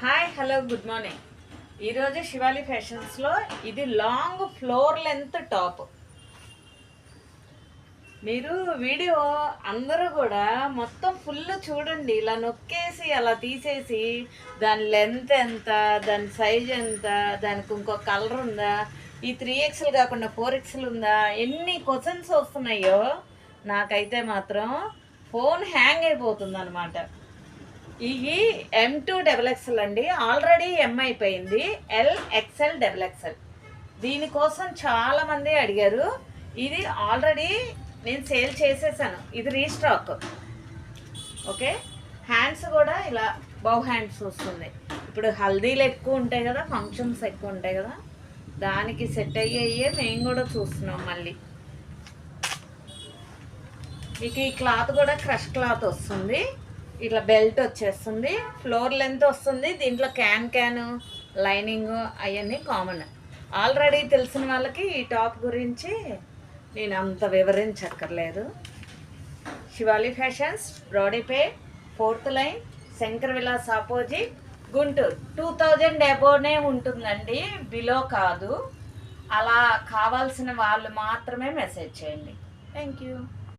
Hi hello good morning. ఈరోజు శివాలి ఫ్యాషన్స్లో ఇది long floor length top. మీరు వీడియో అందరూ కూడా మొత్తం ఫుల్ చూడండి. ఇలా నొక్కేసి అలా తీసేసి దాని లెంత్ ఎంత, దాని సైజ్ ఎంత, దానికి ఇంకో కలర్ ఉందా, ఈ 3XL కాకుండా 4XL ఉందా, ఎన్ని క్వశ్చన్స్ వస్తున్నాయో నాకైతే మాత్రం ఫోన్ హ్యాంగ్ అయిపోతుంది అనమాట. ఇవి M2XXL అండి. ఆల్రెడీ M అయిపోయింది. LXL. దీనికోసం చాలామంది అడిగారు. ఇది ఆల్రెడీ నేను సేల్ చేసేసాను. ఇది రీస్టాక్. ఓకే, హ్యాండ్స్ కూడా ఇలా బౌ హ్యాండ్స్ వస్తుంది. ఇప్పుడు హల్దీలు ఎక్కువ ఉంటాయి కదా, ఫంక్షన్స్ ఎక్కువ ఉంటాయి కదా, దానికి సెట్ అయ్యే మేము కూడా చూస్తున్నాం. మళ్ళీ మీకు ఈ క్లాత్ కూడా క్రష్ క్లాత్ వస్తుంది. ఇట్లా బెల్ట్ వచ్చేస్తుంది, ఫ్లోర్ లెంత్ వస్తుంది. దీంట్లో క్యాన్ లైనింగ్ అవన్నీ కామన్. ఆల్రెడీ తెలిసిన వాళ్ళకి ఈ టాప్ గురించి నేను అంత వివరించక్కర్లేదు. Shivali fashions, Brodipet, 4th line, Shankar Vilas opposite, Guntur. 2000 అబోనే ఉంటుందండి, బిలో కాదు. అలా కావాల్సిన వాళ్ళు మాత్రమే మెసేజ్ చేయండి. Thank you.